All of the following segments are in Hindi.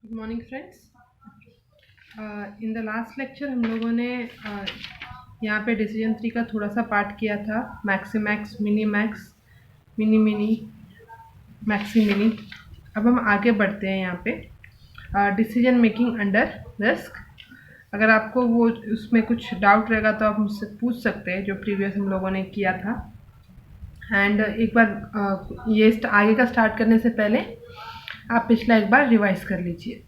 Good morning friends. In the last lecture हम लोगों ने यहाँ पे डिसीजन ट्री का थोड़ा सा पार्ट किया था, max mini mini maxi mini. अब हम आगे बढ़ते हैं यहाँ पे डिसीजन मेकिंग अंडर रिस्क। अगर आपको वो उसमें कुछ डाउट रहेगा तो आप मुझसे पूछ सकते हैं, जो प्रीवियस हम लोगों ने किया था। एंड एक बार ये आगे का स्टार्ट करने से पहले आप पिछला एक बार रिवाइज कर लीजिए।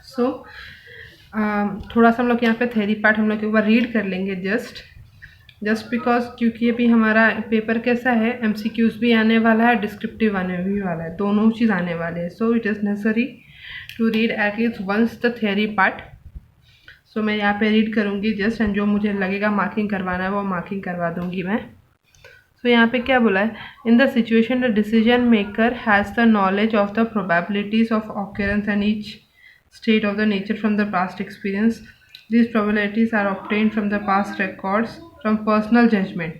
सो थोड़ा सा हम लोग यहाँ पे थ्योरी पार्ट हम लोग एक बार रीड कर लेंगे जस्ट बिकॉज, क्योंकि अभी हमारा पेपर कैसा है, एमसीक्यूज भी आने वाला है, डिस्क्रिप्टिव आने भी वाला है, दोनों चीज़ आने वाले हैं। So it is necessary to read at least once the theory part. So मैं यहाँ पे रीड करूँगी जस्ट, एंड जो मुझे लगेगा मार्किंग करवाना है वो मार्किंग करवा दूँगी मैं। सो यहाँ पे क्या बोला है, in the situation the decision maker has the knowledge of the probabilities of occurrence and each state of the nature from the past experience. These probabilities are obtained from the past records from personal judgment.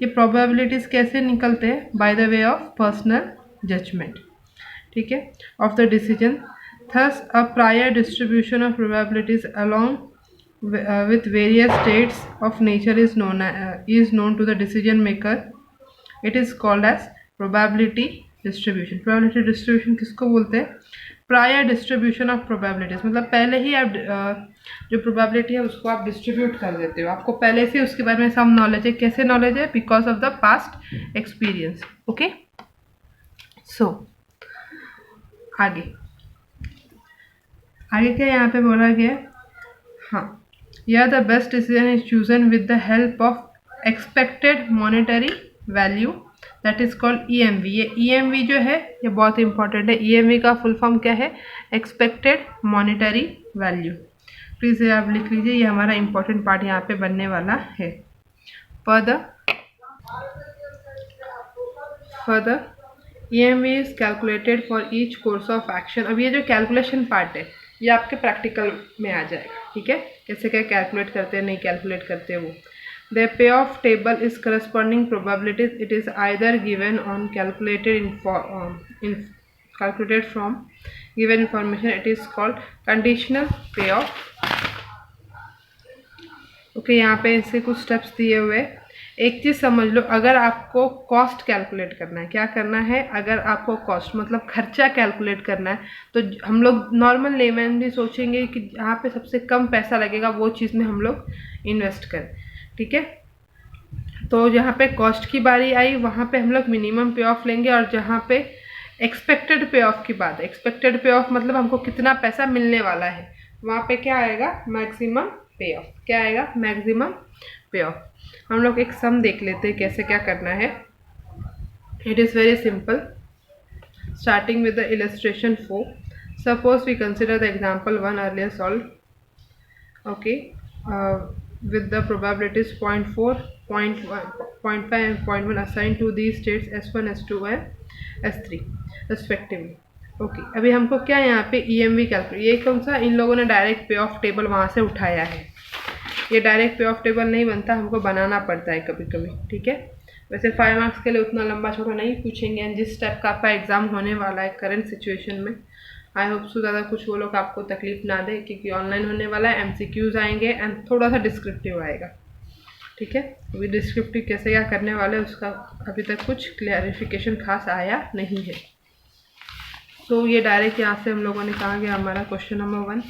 ये probabilities कैसे निकलते हैं? By the way of personal judgment. ठीक है, of the decision. Thus, a prior distribution of probabilities along with various states of nature is known to the decision maker. It is called as probability distribution. Probability distribution किसको बोलते हैं? प्रायर डिस्ट्रीब्यूशन ऑफ प्रोबेबिलिटीज, मतलब पहले ही आप जो प्रोबेबिलिटी है उसको आप डिस्ट्रीब्यूट कर देते हो, आपको पहले से उसके बारे में सब नॉलेज है। कैसे नॉलेज है? Because of the past experience. Okay, so आगे क्या यहाँ पे बोला गया? हाँ, yeah the best decision is chosen with the help of expected monetary value, that is called EMV। ये EMV जो है ये बहुत इंपॉर्टेंट है। EMV का फुल फॉर्म क्या है? Expected monetary value. प्लीज आप लिख लीजिए, ये हमारा इंपॉर्टेंट पार्ट यहाँ पे बनने वाला है। Further EMV is calculated for each course of action. अब ये जो कैलकुलेशन पार्ट है ये आपके प्रैक्टिकल में आ जाएगा, ठीक है, कैसे क्या कैलकुलेट करते हैं, नहीं कैलकुलेट करते वो। The payoff table is corresponding probabilities. It is either given on calculated calculated from given information. It is called conditional payoff. Okay, यहाँ पे इससे कुछ स्टेप्स दिए हुए। एक चीज़ समझ लो, अगर आपको कॉस्ट कैलकुलेट करना है, क्या करना है? अगर आपको कॉस्ट मतलब खर्चा कैलकुलेट करना है, तो हम लोग नॉर्मल लेमैन भी सोचेंगे कि यहाँ पे सबसे कम पैसा लगेगा वो चीज़ में हम लोग इन्वेस्ट करें, ठीक है। तो जहाँ पे कॉस्ट की बारी आई वहाँ पे हम लोग मिनिमम पे ऑफ लेंगे, और जहाँ पे एक्सपेक्टेड पे ऑफ की बात है, एक्सपेक्टेड पे ऑफ मतलब हमको कितना पैसा मिलने वाला है, वहाँ पे क्या आएगा? मैक्सिमम पे ऑफ। क्या आएगा? मैक्सिमम पे ऑफ। हम लोग एक सम देख लेते हैं कैसे क्या करना है। It is very simple, starting with the illustration 4. Suppose we consider the example 1 earlier solve, okay, with the probabilities 0.4, 0.5 and 0.1 assigned to these states S1, S2 and S3 respectively. Okay, अभी हमको क्या यहाँ पे EMV कैलकुलेट, ये कौन सा? इन लोगों ने डायरेक्ट पे ऑफ टेबल वहाँ से उठाया है। ये डायरेक्ट पे ऑफ टेबल नहीं बनता, हमको बनाना पड़ता है कभी कभी, ठीक है। वैसे 5 मार्क्स के लिए उतना लंबा छोटा नहीं पूछेंगे, एंड जिस टाइप का आपका एग्जाम होने वाला है करंट सिचुएशन में, आई होप सो ज़्यादा कुछ वो लोग आपको तकलीफ ना दे, क्योंकि ऑनलाइन होने वाला है, MCQs आएंगे एंड थोड़ा सा डिस्क्रिप्टिव आएगा, ठीक है। अभी डिस्क्रिप्टिव कैसे क्या करने वाले उसका अभी तक कुछ क्लैरिफिकेशन खास आया नहीं है। तो ये डायरेक्ट यहाँ से हम लोगों ने कहा गया हमारा क्वेश्चन नंबर 1।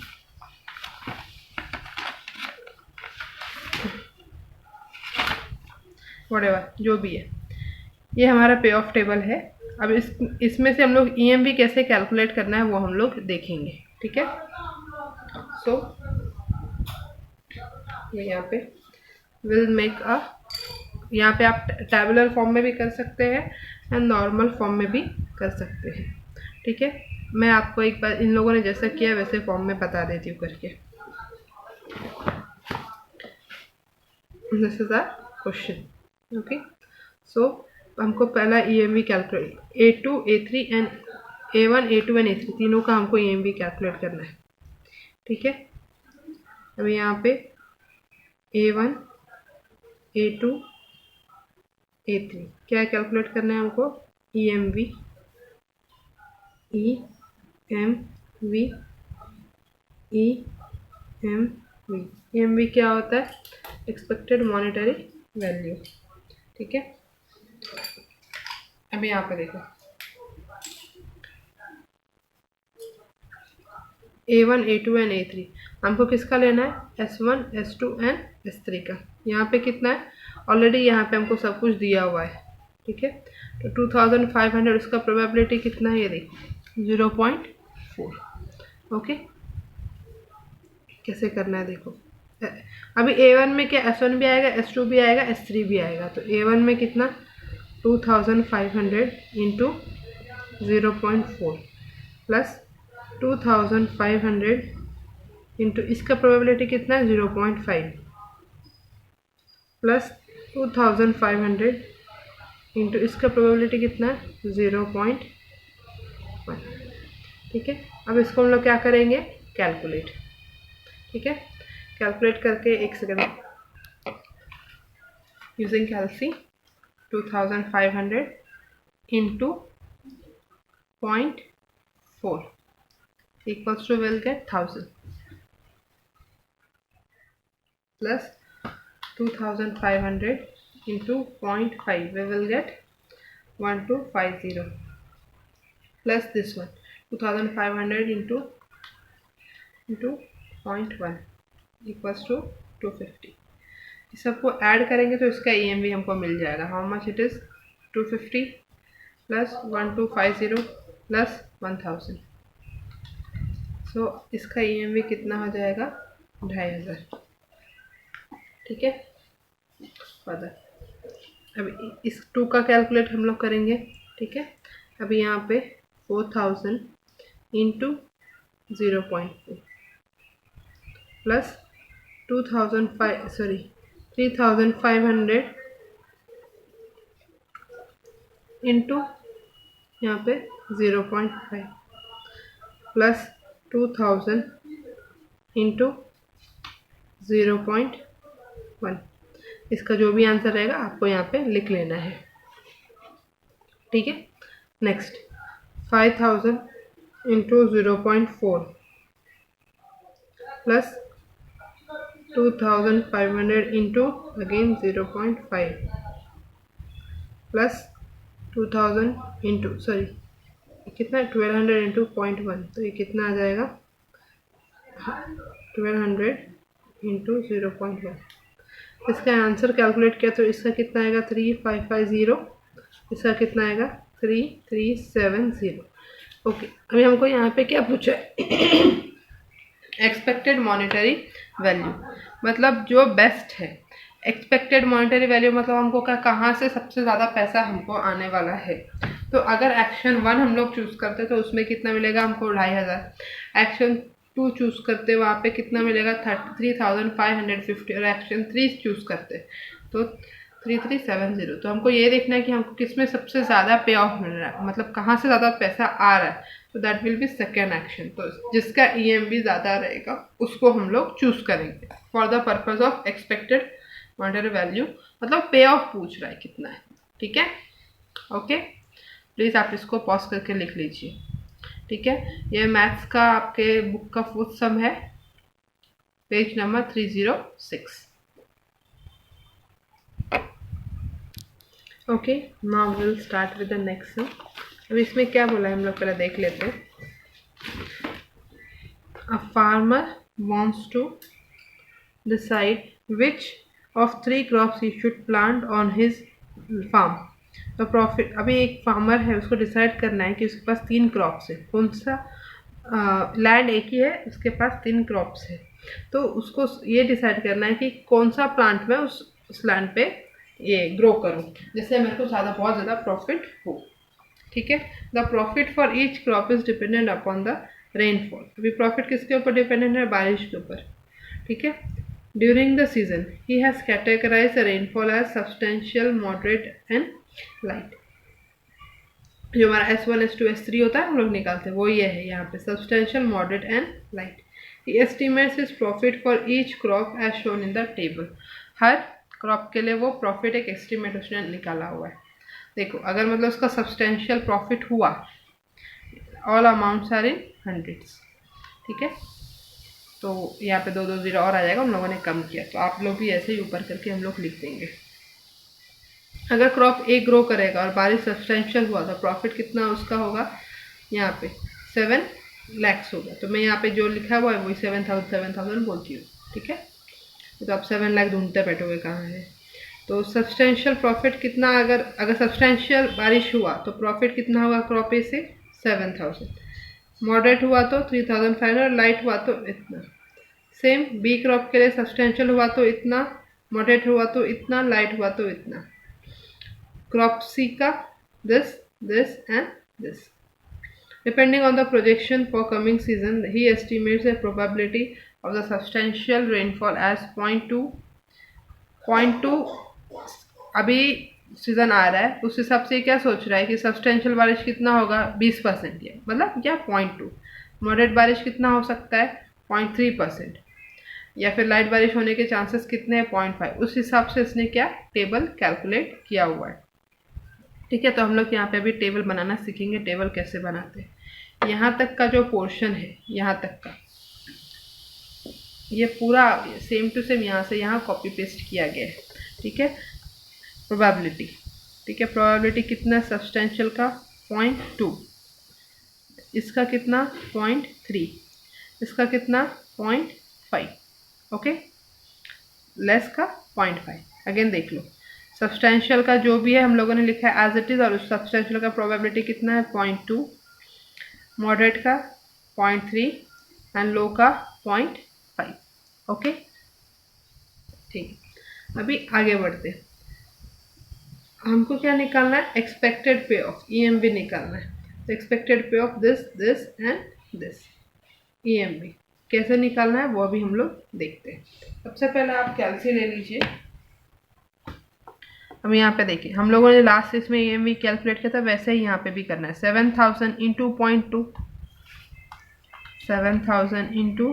व्हाटएवर जो भी है, ये हमारा पे ऑफ टेबल है। अब इसमें से हम लोग EMV कैसे कैलकुलेट करना है वो हम लोग देखेंगे, ठीक है। सो यहाँ पे विल मेक अ, यहाँ पे आप टैबुलर फॉर्म में भी कर सकते हैं एंड नॉर्मल फॉर्म में भी कर सकते हैं, ठीक है। मैं आपको एक बार इन लोगों ने जैसा किया वैसे फॉर्म में बता देती हूँ करके। This is a question, okay. So हमको पहला EMV calculate, A2, A3 and A1, A2 and A3 तीनों का हमको EMV कैलकुलेट करना है, ठीक है। अभी यहाँ पे A1, A2, A3 क्या कैलकुलेट करना है हमको? EMV, M V E M V. M V क्या होता है? Expected monetary value. ठीक है, अभी यहाँ पे देखो A1 A2 एंड A3, हमको किसका लेना है? S1 S2 एंड S3 का। यहाँ पे कितना है? ऑलरेडी यहाँ पे हमको सब कुछ दिया हुआ है। ठीक है, तो 2500 उसका प्रोबेबिलिटी कितना है? ये देखो 0.4। ओके, कैसे करना है देखो। अभी A1 में क्या S1 भी आएगा, S2 भी आएगा, S3 भी आएगा। तो A1 में कितना? 2500 इंटू 0.4 प्लस 2500 इंटू इसका प्रोबेबिलिटी कितना है? 0.5 प्लस 2500 इंटू इसका प्रोबेबिलिटी कितना है? 0.1। ठीक है, अब इसको हम लोग क्या करेंगे? कैलकुलेट। ठीक है, कैलकुलेट करके एक सेकेंड यूजिंग कैलसी 2500 into 0.4 equals to will get 1000 plus 2500 into 0.5 we will get 1250 plus this one 2500 into 0.1 equals to 250। इस सबको ऐड करेंगे तो इसका EMV हमको मिल जाएगा। How much it is? 250 plus 1250 plus 1000। सो इसका EMV कितना हो जाएगा? 2500। ठीक है, फर्दर अब इस 2 का कैलकुलेट हम लोग करेंगे। ठीक है, अभी यहाँ पे 4000 इंटू 0.4 प्लस 3500 इंटू यहाँ पे 0.5 प्लस 2000 इंटू 0.1। इसका जो भी आंसर रहेगा आपको यहाँ पे लिख लेना है। ठीक है, next 5000 into 0.4 plus 2500 into again 0.5 plus 2000 into कितना? 1200 इंटू 0.1, तो ये कितना आ जाएगा? 1200 इंटू 0.1। इसका आंसर कैलकुलेट किया तो इसका कितना आएगा? 3550। इसका कितना आएगा? 3370। ओके, अभी हमको यहाँ पे क्या पूछा है? एक्सपेक्टेड मॉनेटरी वैल्यू, मतलब जो बेस्ट है। एक्सपेक्टेड मॉनेटरी वैल्यू मतलब हमको कहाँ से सबसे ज़्यादा पैसा हमको आने वाला है। तो अगर एक्शन 1 हम लोग चूज़ करते तो उसमें कितना मिलेगा हमको? 2500। एक्शन 2 चूज़ करते वहाँ पे कितना मिलेगा? 3550। और एक्शन 3 चूज़ करते तो 3370। तो हमको ये देखना है कि हमको किस में सबसे ज़्यादा पे ऑफ मिल रहा है, मतलब कहाँ से ज़्यादा पैसा आ रहा है। तो that will B second action. तो जिसका EMV ज़्यादा रहेगा उसको हम लोग चूज़ करेंगे for the purpose of expected monetary value, मतलब पे ऑफ पूछ रहा है कितना है। ठीक है, ओके, प्लीज़ आप इसको पॉज करके लिख लीजिए। ठीक है, ये मैथ्स का आपके बुक का 4th सम है, page number 306। Okay, now will start with the next sum. अब इसमें क्या बोला है हम लोग पहले देख लेते हैं। A farmer wants to decide which of 3 crops he should plant on his farm. तो प्रॉफिट, अभी एक फार्मर है, उसको डिसाइड करना है कि उसके पास 3 क्रॉप्स है। कौन सा लैंड एक ही है, उसके पास 3 क्रॉप्स है। तो उसको ये डिसाइड करना है कि कौन सा प्लांट मैं उस लैंड पे ये ग्रो करूं जिससे मेरे को बहुत ज़्यादा प्रॉफिट हो। ठीक है, the profit for each crop is dependent upon the rainfall. अभी प्रॉफिट किसके ऊपर डिपेंडेंट है? बारिश के ऊपर। ठीक है, during the season he has categorise the rainfall as substantial, moderate and light. जो हमारा S1 S2 S3 होता है हम लोग निकालते हैं, वो ये है यहाँ पे substantial, moderate and light. He estimates his profit for each crop as shown in the table. हर क्रॉप के लिए वो प्रॉफिट एक एस्टिमेट उसने निकाला हुआ है। देखो, अगर मतलब उसका सब्सटेंशियल प्रॉफिट हुआ all amounts are in hundreds. ठीक है, तो यहाँ पे 2 2 0 और आ जाएगा, हम लोगों ने कम किया। तो आप लोग भी ऐसे ही ऊपर करके हम लोग लिख देंगे। अगर क्रॉप ए ग्रो करेगा और बारिश सब्सटेंशियल हुआ तो प्रॉफिट कितना उसका होगा, यहाँ पे 7 lakhs होगा। तो मैं यहाँ पे जो लिखा हुआ है वही 7,000 बोलती हूँ। ठीक है, तो आप 7 लाख ढूंढते बैठोगे कहाँ है। तो सब्सटेंशियल प्रॉफिट कितना, अगर सब्सटेंशियल बारिश हुआ तो प्रॉफिट कितना होगा क्रॉप ए से 7,000, मॉडरेट हुआ तो 3,500, लाइट हुआ तो इतना। सेम बी क्रॉप के लिए सब्सटेंशियल हुआ तो इतना, मॉडरेट हुआ तो इतना, लाइट हुआ तो इतना। क्रॉप सी का this this and this. Depending on the projection for coming season, he estimates the probability of the substantial rainfall as 0.2। अभी सीजन आ रहा है, उस हिसाब से क्या सोच रहा है कि सब्सटेंशियल बारिश कितना होगा 20% है, मतलब क्या 0.2। मॉडरेट बारिश कितना हो सकता है 0.3%, या फिर लाइट बारिश होने के चांसेस कितने हैं 0.5। उस हिसाब से इसने क्या टेबल कैलकुलेट किया हुआ है। ठीक है, तो हम लोग यहाँ पे अभी टेबल बनाना सीखेंगे। टेबल कैसे बनाते हैं, यहाँ तक का जो पोर्शन है, यहाँ तक का ये पूरा सेम टू सेम यहाँ से यहाँ कॉपी पेस्ट किया गया है। ठीक है, प्रोबेबिलिटी। ठीक है, प्रोबेबिलिटी कितना सब्सटेंशियल का 0.2, इसका कितना 0.3, इसका कितना 0.5। ओके, लेस का 0.5। अगेन देख लो, सब्सटेंशियल का जो भी है हम लोगों ने लिखा है एज इट इज़, और उस सब्सटेंशियल का प्रोबेबिलिटी कितना है 0.2, मॉडरेट का 0.3 एंड लो का 0.5। ओके, ठीक, अभी आगे बढ़ते हैं। हमको क्या निकालना है, एक्सपेक्टेड पे ऑफ, EMB निकालना है। तो एक्सपेक्टेड पे of this this and this, EMB कैसे निकालना है वो अभी हम लोग देखते हैं। सबसे पहले आप कैलसी ले लीजिए। अब यहाँ पे देखिए, हम लोगों ने लास्ट इसमें EMB कैलकुलेट किया था, वैसे ही यहाँ पे भी करना है। 7,000 इंटू 0.2, 7,000 इंटू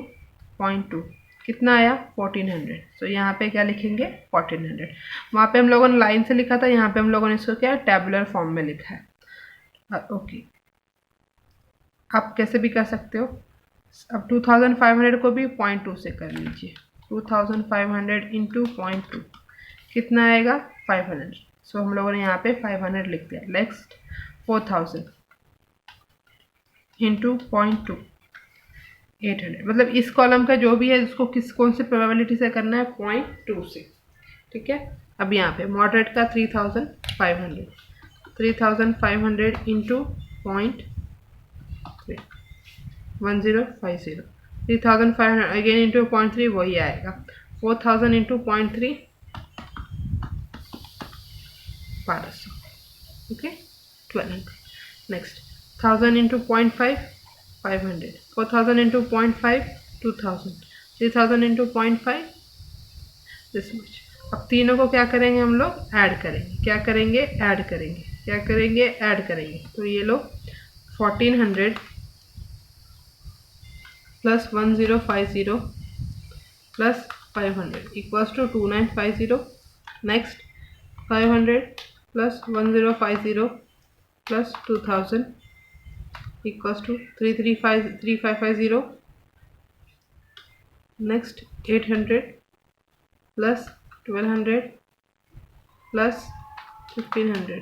0.2 कितना आया 1400। तो यहाँ पे क्या लिखेंगे 1400। वहाँ पे हम लोगों ने लाइन से लिखा था, यहाँ पे हम लोगों ने इसको क्या टेबुलर फॉर्म में लिखा है। ओके, आप कैसे भी कर सकते हो। अब 2500 को भी 0.2 से कर लीजिए। 2500 इंटू 0.2 कितना आएगा 500। सो हम लोगों ने यहाँ पे 500 लिख दिया। नेक्स्ट 4000 इंटू 0.2 800, मतलब इस कॉलम का जो भी है उसको कौन से प्रोबेबिलिटी से करना है 0.2 से। ठीक है, अब यहाँ पे मॉडरेट का 3500, 3500 इंटू 0.3 1050, 3500 अगेन इंटू 0.3 वही आएगा। 4000 into 0.3 1200। Okay, 1200। Next 1000 into 0.5 500, 4000 into 0.5 2000, 3000 into 0.5 this much. अब तीनों को क्या करेंगे हम लोग ऐड करेंगे। क्या करेंगे ऐड करेंगे, क्या करेंगे ऐड करेंगे। तो ये लो 1400 plus 1050 plus 500 equals to 2950। Next 500 plus 1050 plus 2000 equals to 3550। next 800 plus 1200 plus 1500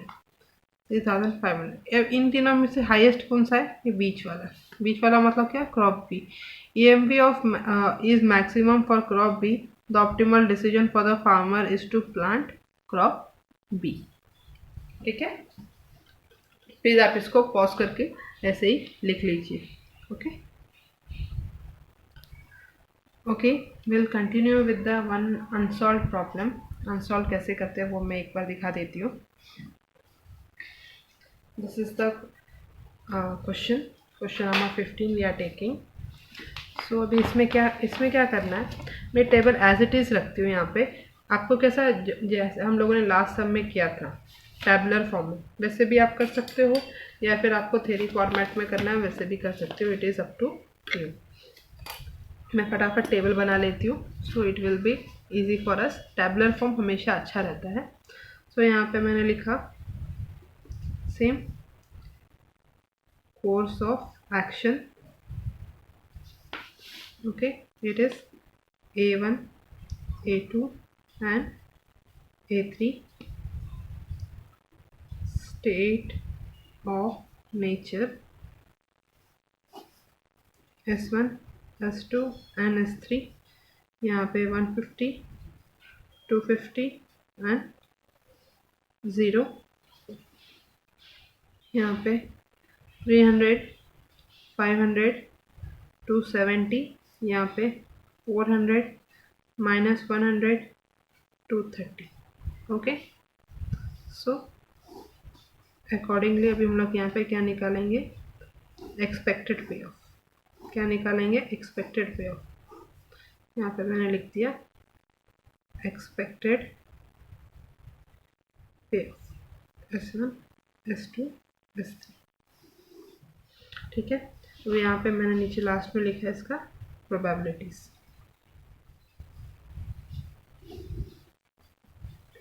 3500। अब इन तीनों में से हाईएस्ट कौन सा है, ये बीच वाला। बीच वाला मतलब क्या crop B. EMB of is maximum for crop B, the optimal decision for the farmer is to plant crop B. ठीक है, प्लीज आप इसको पॉज करके ऐसे ही लिख लीजिए। Okay okay, will continue with the one unsolved problem. Unsolved कैसे करते हैं वो मैं एक बार दिखा देती हूँ। This is the question number 15 we are taking. So अभी इसमें क्या करना है, मैं टेबल एज इट इज़ रखती हूँ यहाँ पे। आपको कैसा, जैसे हम लोगों ने लास्ट सब में किया था टैबुलर फॉर्म में, वैसे भी आप कर सकते हो, या फिर आपको थ्योरी फॉर्मेट में करना है वैसे भी कर सकते हो। It is up to you. मैं फटाफट टेबल बना लेती हूँ, so it will be easy for us. Tabular form हमेशा अच्छा रहता है। सो यहाँ पे मैंने लिखा same course of action. Okay, it is A1, A2 and A3. State of nature S1, S2 and S3. यहाँ पे 150, 250 and 0. यहाँ पे 300, 500, 270. यहाँ पे 400, -100, 230. ओके, सो अकॉर्डिंगली अभी हम लोग यहाँ पे क्या निकालेंगे, एक्सपेक्टेड पे ऑफ. क्या निकालेंगे, एक्सपेक्टेड पे ऑफ. यहाँ पे मैंने लिख दिया एक्सपेक्टेड पे ऑफ S1, S2, S3. ठीक है, तो यहाँ पे मैंने नीचे लास्ट में लिखा है इसका प्रोबेबिलिटीज.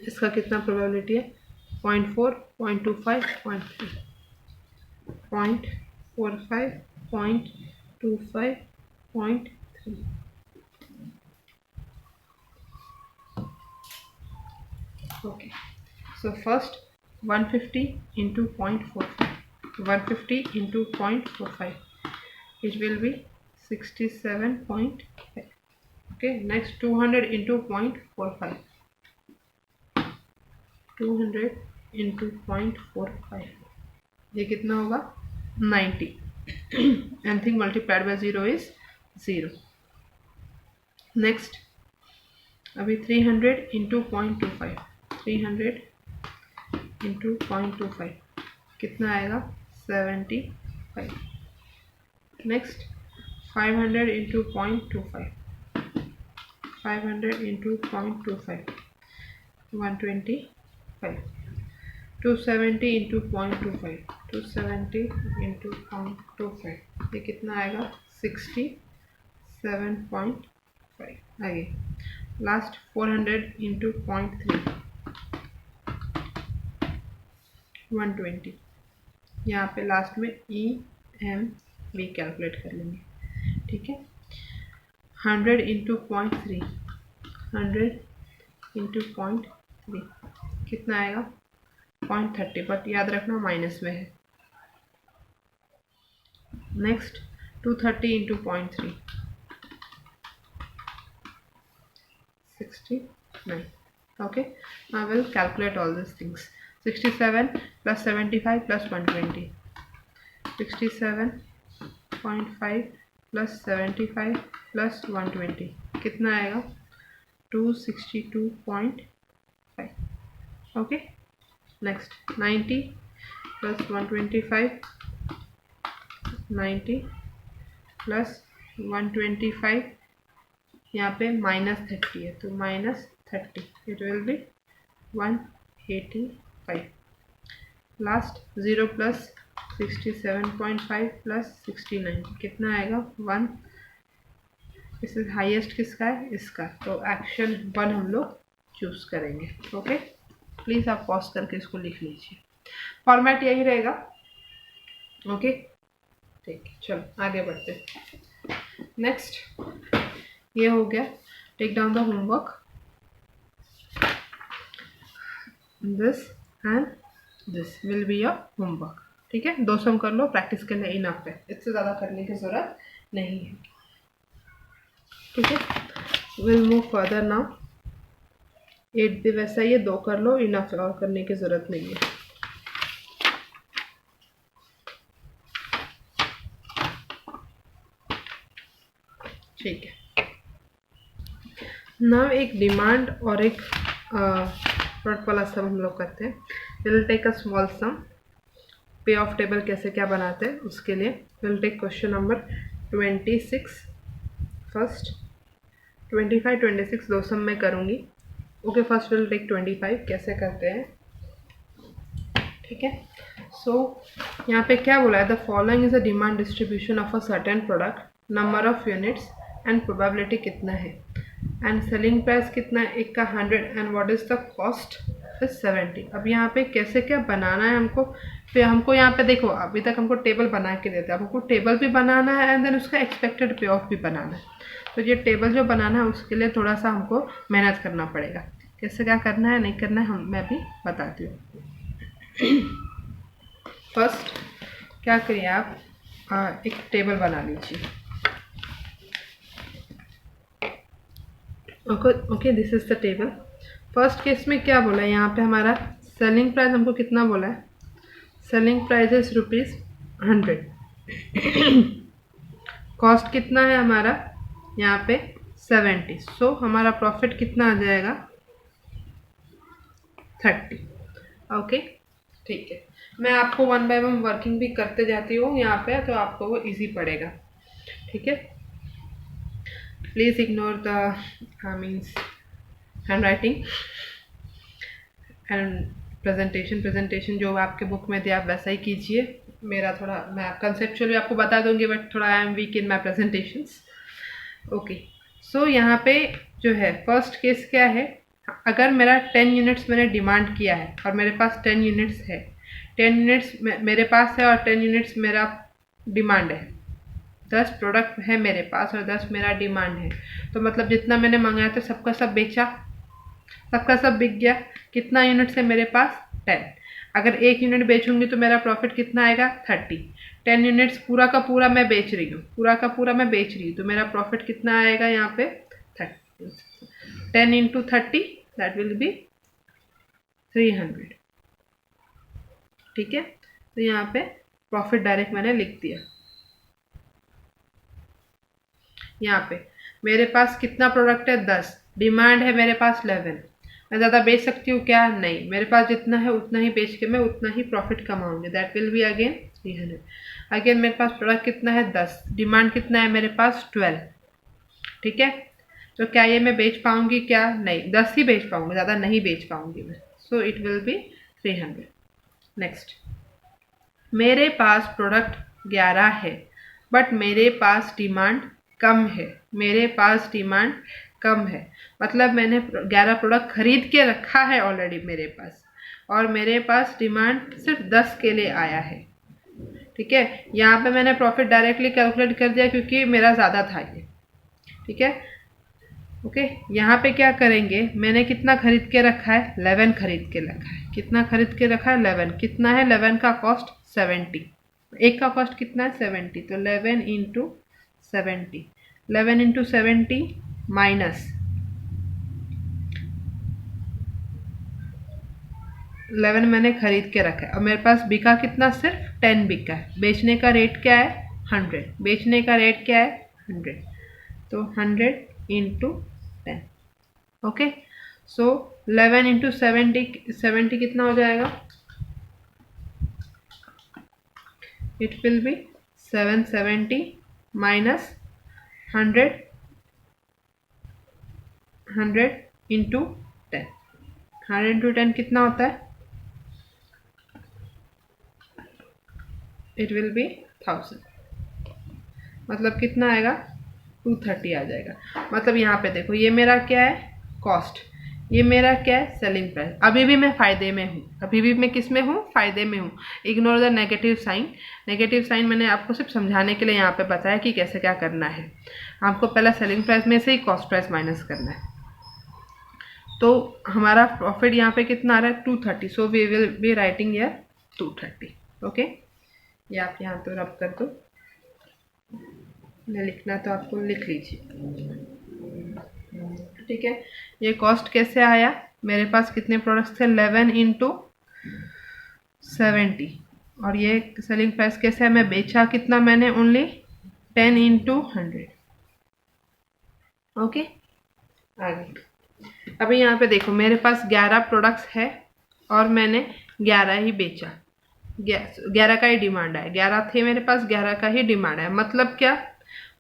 इसका कितना प्रोबेबिलिटी है, 0.4, 0.25, 0.3, 0.45, 0.25, 0.3. Okay, so first 150 into 0.45, 150 into 0.45, it will be 67.5. Okay, next 200 into 0.45, 200 into 0.45, ये कितना होगा, 90. Anything multiplied by 0 is 0. Next अभी 300 into 0.25, 300 into 0.25 कितना आएगा, 75. Next 500 into 0.25, 500 into 0.25, 125. 270 into 0.25, 270 into 0.25 ये कितना आएगा, 67.5. आगे लास्ट 400 into 0.3, 120. यहाँ पे लास्ट में EMV कैलकुलेट कर लेंगे. ठीक है, 100 into 0.3, 100 into 0.3 कितना आएगा, 0.30, बट याद रखना माइनस में है. Next 230 into 0.3, 69. Okay, now we'll calculate all these things. 67 plus 75 plus 120, 67.5 plus 75 plus 120 कितना आएगा, 262.5. okay, next 90 plus 125, 90 plus 125, यहाँ पे -30 है तो -30, it will be 185. Last 0 plus 67.5 plus 69 कितना आएगा, 1. इससे हाईएस्ट किसका है, इसका. तो एक्शन 1 हम लोग चूज करेंगे. ओके, प्लीज़ आप पॉज करके इसको लिख लीजिए. फॉर्मेट यही रहेगा. ओके, ठीक है, चलो आगे बढ़ते. नेक्स्ट ये हो गया. Take down the homework. This and this will be your homework. ठीक है, 2 सम कर लो, प्रैक्टिस करने इनफ है, इससे ज़्यादा करने की ज़रूरत नहीं है. ठीक है, विल मूव फर्दर नाउ. 8 भी वैसा ही है, 2 कर लो, इनफ है, और करने की ज़रूरत नहीं है. ठीक है, ना एक डिमांड और एक प्रोडक्ट वाला सम हम लोग करते हैं. Will take a small sum. Pay off table कैसे क्या बनाते हैं उसके लिए will take question number 26 first. 25, 26 2 सम में करूँगी. ओके, फर्स्ट विल टेक 25 कैसे करते हैं. ठीक है, सो यहाँ पे क्या बोला है, the following is a demand distribution of a certain product, number of units and probability कितना है, एंड सेलिंग प्राइस कितना है, एक का 100, and what is the cost is 70। अब यहाँ पे कैसे क्या बनाना है हमको, फिर हमको यहाँ पे देखो अभी तक हमको टेबल बना के देते हैं, हमको टेबल भी बनाना है एंड देन उसका एक्सपेक्टेड पे ऑफ भी बनाना है। तो ये टेबल जो बनाना है उसके लिए थोड़ा सा हमको मेहनत करना पड़ेगा। कैसे क्या करना है नहीं करना है मैं भी बताती हूँ। फर्स्ट क्या करिए आप एक टेबल बना लीजिए। Okay this is the table. First case में क्या बोला है यहाँ पे, हमारा सेलिंग प्राइस हमको कितना बोला है, सेलिंग प्राइस इज ₹100। कॉस्ट कितना है हमारा यहाँ पे 70। सो हमारा प्रॉफिट कितना आ जाएगा 30। ओके ठीक है, मैं आपको 1 बाय 1 वर्किंग भी करते जाती हूँ यहाँ पे, तो आपको वो इजी पड़ेगा। ठीक है, please ignore the means hand writing and presentation जो आपके बुक में दिया आप वैसा ही कीजिए। मेरा थोड़ा मैं कंसेप्चुअली आपको बता दूंगी बट थोड़ा I am weak in my presentations. Okay so यहाँ पे जो है फर्स्ट केस क्या है, अगर मेरा 10 यूनिट्स मैंने डिमांड किया है और मेरे पास 10 यूनिट्स है, 10 यूनिट्स मेरे पास है और 10 यूनिट्स मेरा डिमांड है, 10 प्रोडक्ट है मेरे पास और 10 मेरा डिमांड है, तो मतलब जितना मैंने मंगाया था सबका सब बेचा, सबका सब बिक गया। कितना यूनिट्स है मेरे पास 10। अगर एक यूनिट बेचूंगी तो मेरा प्रॉफिट कितना आएगा 30। 10 यूनिट्स पूरा का पूरा मैं बेच रही हूँ, पूरा का पूरा मैं बेच रही हूँ, तो मेरा प्रॉफिट कितना आएगा यहाँ पे 30। 10 इंटू 30 दैट विल बी 300। ठीक है, तो यहाँ पे प्रॉफिट डायरेक्ट मैंने लिख दिया। यहाँ पे मेरे पास कितना प्रोडक्ट है 10, डिमांड है मेरे पास 11। मैं ज़्यादा बेच सकती हूँ क्या, नहीं, मेरे पास जितना है उतना ही बेच के मैं उतना ही प्रॉफिट कमाऊंगी, that will be again 300। Again मेरे पास प्रोडक्ट कितना है 10, डिमांड कितना है मेरे पास 12। ठीक है, तो क्या ये मैं बेच पाऊंगी क्या, नहीं, 10 ही बेच पाऊंगी, ज़्यादा नहीं बेच पाऊंगी मैं, सो इट विल बी 300। नेक्स्ट, मेरे पास प्रोडक्ट 11 है बट मेरे पास डिमांड कम है, मेरे पास डिमांड कम है, मतलब मैंने 11 प्रोडक्ट खरीद के रखा है ऑलरेडी मेरे पास और मेरे पास डिमांड सिर्फ 10 के लिए आया है। ठीक है, यहाँ पे मैंने प्रॉफिट डायरेक्टली कैलकुलेट कर दिया क्योंकि मेरा ज़्यादा था ये। ठीक है, ओके यहाँ पे क्या करेंगे, मैंने कितना खरीद के रखा है 11 खरीद के रखा है, कितना खरीद के रखा है 11, कितना है 11 का कॉस्ट 70, एक का कॉस्ट कितना है 70, तो 11 इंटू 70, 11 इंटू 70 माइनस 11 मैंने खरीद के रखा है और मेरे पास बिका कितना, सिर्फ 10 बिका है। बेचने का रेट क्या है 100, बेचने का रेट क्या है 100, तो 100 इंटू 10। ओके सो 11 इंटू 70 कितना हो जाएगा, it will B 770 minus 100 into 10, 100 into 10 कितना होता है, इट विल बी 1000, मतलब कितना आएगा 230 आ जाएगा। मतलब यहाँ पे देखो ये मेरा क्या है कॉस्ट, ये मेरा क्या है सेलिंग प्राइस। अभी भी मैं फ़ायदे में हूँ, अभी भी मैं किस में हूँ, फ़ायदे में हूँ। Ignore the negative sign, negative sign मैंने आपको सिर्फ समझाने के लिए यहाँ पे बताया कि कैसे क्या करना है। आपको पहला सेलिंग प्राइस में से ही कॉस्ट प्राइस माइनस करना है। तो हमारा प्रॉफिट यहाँ पे कितना आ रहा है 230, so we will be writing here 230। Okay, ये आप यहाँ पे रब कर दो, मैं लिखना तो आपको लिख लीजिए। ठीक है, ये कॉस्ट कैसे आया, मेरे पास कितने प्रोडक्ट्स थे 11 इंटू 70 और ये सेलिंग प्राइस कैसे है, मैं बेचा कितना मैंने ओनली 10 इंटू 100। ओके, आगे अभी यहाँ पे देखो मेरे पास 11 प्रोडक्ट्स है और मैंने 11 ही बेचा, 11 का ही डिमांड है, 11 थे मेरे पास, 11 का ही डिमांड है। मतलब क्या,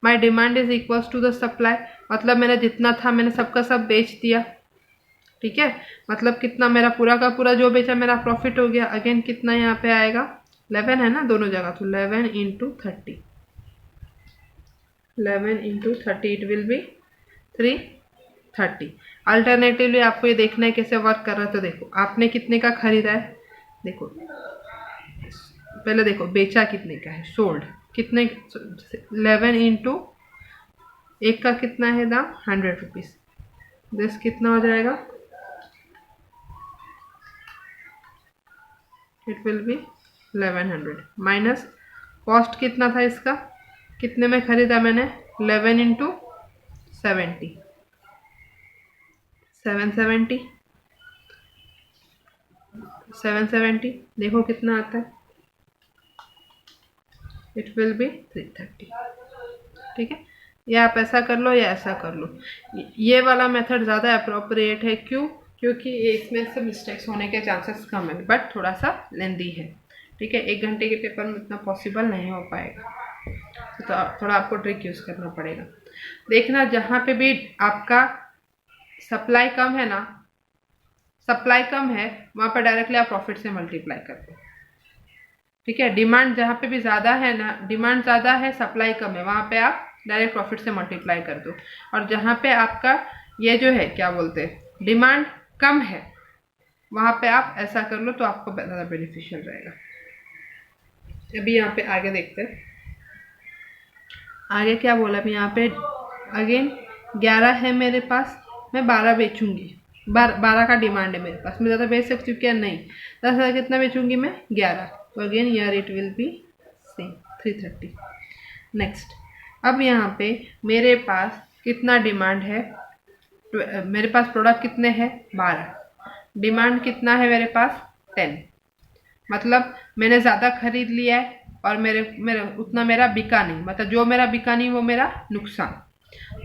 my demand is equals to the supply, मतलब मैंने जितना था मैंने सबका सब बेच दिया। ठीक है, मतलब कितना मेरा पूरा का पूरा जो बेचा मेरा प्रॉफिट हो गया। अगेन कितना यहाँ पे आएगा 11 है ना दोनों जगह, तो 11 into 30, 11 into 30 it will B 330। 30। Alternatively आपको ये देखना है कैसे वर्क कर रहा है। तो देखो आपने कितने का खरीदा है, देखो पहले देखो बेचा कितने का है, सोल्ड कितने, 11 इंटू एक का कितना है दाम 100 रुपीज़, दिस कितना हो जाएगा, it will B 1100 minus cost कितना था इसका, कितने में खरीदा मैंने, 11 इंटू 70, 770, 770 देखो कितना आता है, इट विल बी 330। ठीक है, या आप ऐसा कर लो या ऐसा कर लो, ये वाला मेथड ज़्यादा अप्रोप्रिएट है। क्यों, क्योंकि इसमें से मिस्टेक्स होने के चांसेस कम है, बट थोड़ा सा लेंदी है। ठीक है, 1 घंटे के पेपर में इतना पॉसिबल नहीं हो पाएगा, तो थोड़ा आपको ट्रिक यूज़ करना पड़ेगा। देखना जहाँ पे भी आपका सप्लाई कम है ना, सप्लाई कम है वहाँ पर डायरेक्टली आप प्रॉफिट से मल्टीप्लाई कर दो। ठीक है, डिमांड जहाँ पे भी ज़्यादा है ना, डिमांड ज़्यादा है सप्लाई कम है, वहाँ पे आप डायरेक्ट प्रॉफिट से मल्टीप्लाई कर दो। और जहाँ पे आपका ये जो है क्या बोलते हैं डिमांड कम है, वहाँ पे आप ऐसा कर लो तो आपको ज़्यादा बेनिफिशियल रहेगा। अभी यहाँ पे आगे देखते हैं, आगे क्या बोला अभी यहाँ पे, अगेन 11 है मेरे पास, मैं 12 बेचूंगी, 12 का डिमांड है मेरे पास, मैं ज़्यादा बेच सकती हूँ क्या, नहीं, 10,000 कितना बेचूंगी मैं, 11, तो अगेन यार it will B same 330। Next, अब यहाँ पे मेरे पास कितना डिमांड है, मेरे पास प्रोडक्ट कितने हैं 12, डिमांड कितना है मेरे पास 10, मतलब मैंने ज़्यादा खरीद लिया है और मेरे उतना मेरा बिका नहीं, मतलब जो मेरा बिका नहीं वो मेरा नुकसान।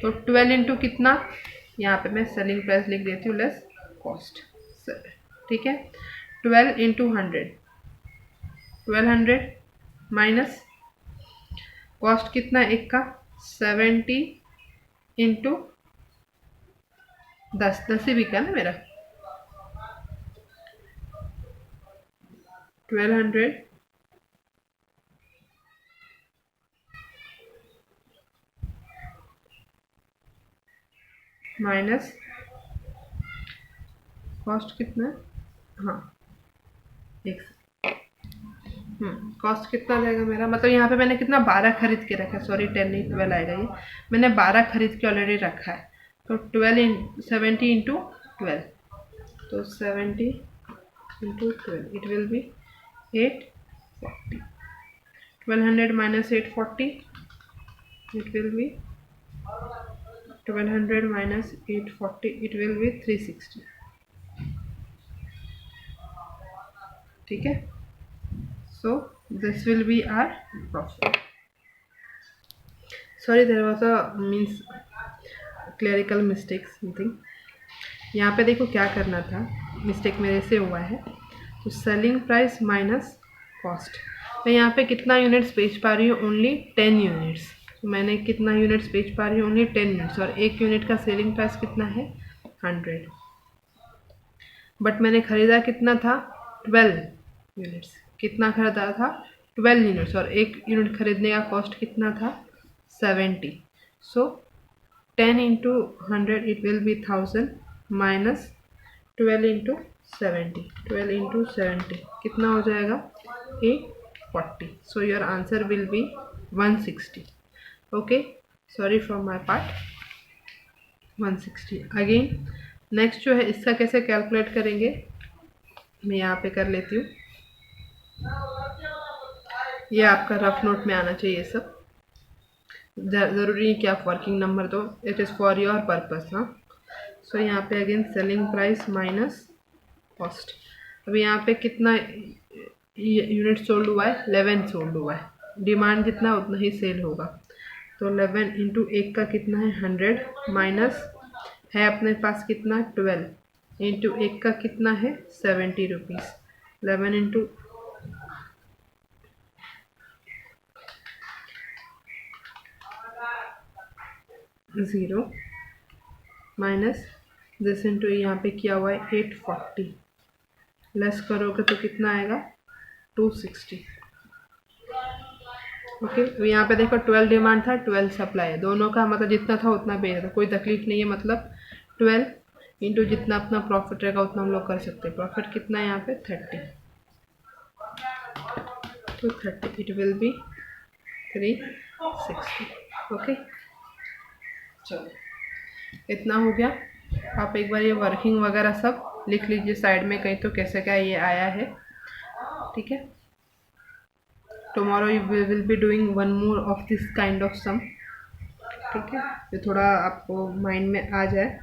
तो 12 इंटू कितना, यहाँ पे मैं सेलिंग प्राइस लिख देती हूँ लेस कॉस्ट। ठीक है, 12 इंटू 100, 1200 माइनस कॉस्ट कितना एक का 70 इंटू 10 ही बिका ना मेरा, 1200 माइनस कॉस्ट कितना, हाँ एक कॉस्ट कितना जाएगा मेरा, मतलब यहाँ पे मैंने कितना 12 खरीद के रखा है, सॉरी 10 नहीं 12 आएगा ये, मैंने 12 खरीद के ऑलरेडी रखा है। तो 70 इंटू 12, तो 70 into 12 it will B 840, 1200 minus 840 it will B 1200 minus 840 it will B 360। ठीक है, so this will be our profit. Sorry, there was a means clerical mistake something. यहाँ पे देखो क्या करना था, मिस्टेक मेरे से हुआ है। तो सेलिंग प्राइस माइनस कॉस्ट, मैं यहाँ पे कितना यूनिट्स बेच पा रही हूँ, ओनली 10 यूनिट्स। तो मैंने कितना यूनिट्स बेच पा रही हूँ, ओनली 10 यूनिट्स, और एक यूनिट का सेलिंग प्राइस कितना है 100, बट मैंने खरीदा कितना था 12 यूनिट्स, कितना खरीदा था 12 यूनिट्स, और एक यूनिट खरीदने का कॉस्ट कितना था 70। सो 10 into 100 it will B 1000 minus 12 into 70, 12 into 70 कितना हो जाएगा 840। So your answer will be 160। Okay, sorry from my part 160। Again next जो है इसका कैसे कैलकुलेट करेंगे, मैं यहाँ पे कर लेती हूँ, ये आपका रफ नोट में आना चाहिए सब, ज़रूरी है कि आप वर्किंग नंबर दो, it is for your purpose. हाँ, सो यहाँ पे again selling price minus cost, अभी यहाँ पे कितना यूनिट सोल्ड हुआ है 11 सोल्ड हुआ है, डिमांड जितना उतना ही सेल होगा। तो 11 इंटू एक का कितना है 100 माइनस है अपने पास कितना 12 इंटू एक का कितना है 70 rupees, 11 into 0 minus this into यहाँ पे किया हुआ है 840, लेस करोगे तो कितना आएगा 260। ओके, तो यहाँ पे देखो 12 डिमांड था 12 सप्लाई है, दोनों का मतलब जितना था उतना बेच था, कोई तकलीफ नहीं है, मतलब 12 इंटू जितना अपना प्रॉफिट रहेगा उतना हम लोग कर सकते हैं। प्रॉफिट कितना है यहाँ पे 30, तो 30 इट विल बी 360। ओके, चलो इतना हो गया। आप एक बार ये वर्किंग वगैरह सब लिख लीजिए साइड में कहीं, तो कैसे क्या ये आया है, ठीक है। Tomorrow you will be doing one more of this kind of sum, ठीक है, ये थोड़ा आपको माइंड में आ जाए।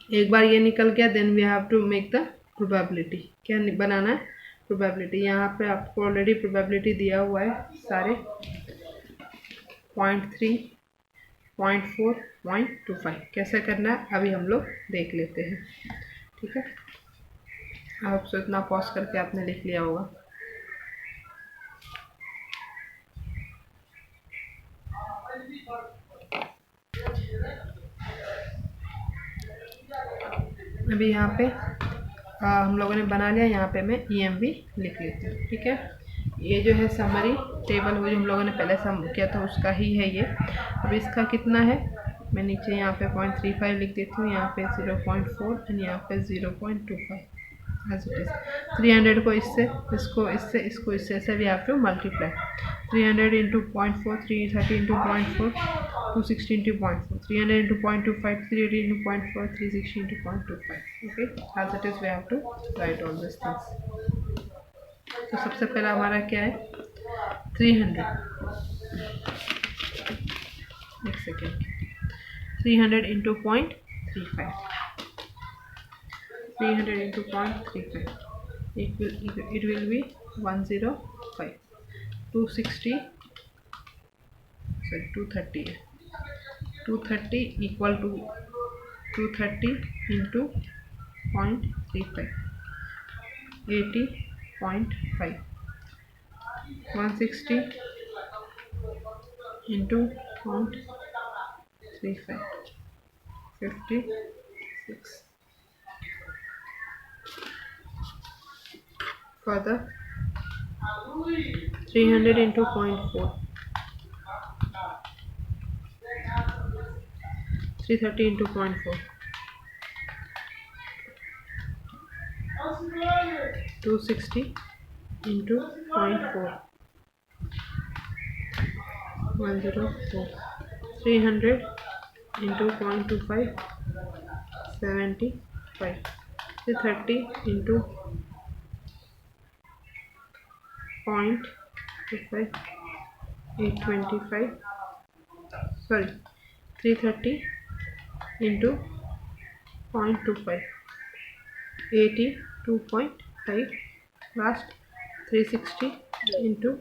एक बार ये निकल गया, then we have to make the probability. क्या बनाना है? प्रोबेबिलिटी। यहाँ पे आपको ऑलरेडी प्रोबेबिलिटी दिया हुआ है सारे, 0.3, 0.4, 0.25। कैसे करना है अभी हम लोग देख लेते हैं, ठीक है। आप सो इतना पॉज करके आपने लिख लिया होगा। अभी यहाँ पे हम लोगों ने बना लिया। यहाँ पे मैं EMV लिख लेती हूँ, ठीक है। ये जो है समरी टेबल, वो जो हम लोगों ने पहले सम किया था उसका ही है ये। अब इसका कितना है, मैं नीचे यहाँ पे 0.35 लिख देती हूँ, यहाँ पे 0.4 एंड यहाँ पे 0.25 एज इट इज़। 300 को इससे, इसको इससे, इसको इससे, ऐसे we have to multiply. 300 into 0.4, 330 into 0.4, 260 into 0.4, 300 into 0.25, 380 into 0.4, 360 into 0.25. Okay, as it is we have to write all these things. तो सबसे पहला हमारा क्या है 300, एक second, 300 into 0.35, 300 into 0.35, it will be 105, 260, sorry 230 है, 230 equal to 230 into 0.35, 80.5, 160 into 0.35, 56. Further 300 into 0.4, 330 into 0.4, 260 into 0.4, 104, 300 into 0.25, 75, 330 into 0.25, 825, sorry 330 into 0.25, 82.5, last 360 into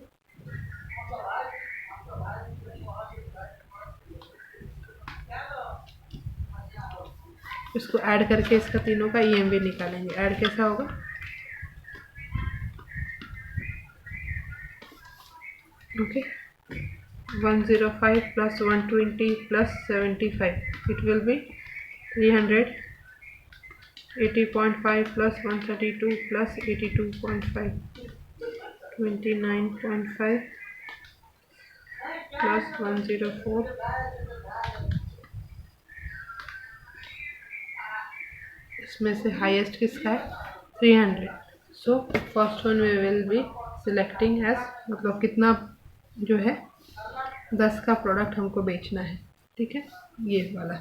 इसको ऐड करके इसका तीनों का EMV निकालेंगे। ऐड कैसा होगा, okay 105 plus 120 plus 75, it will be 300, 80.5 plus 132 plus 82.5, 29.5 plus 104, इसमें से हाईएस्ट किसका है 300। So first one we will be selecting as, मतलब कितना जो है 10 का प्रोडक्ट हमको बेचना है, ठीक है, ये वाला,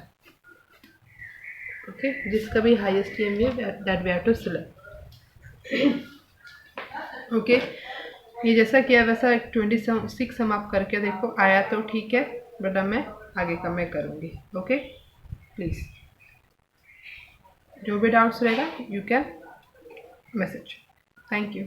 ओके, जिसका भी हाईएस्ट EMV है that we have to select, okay. ये जैसा किया वैसा 26 हम आप करके देखो, आया तो ठीक है, बट मैं आगे का मैं करूँगी, ओके। प्लीज़ जो भी डाउट्स रहेगा you can message. Thank you.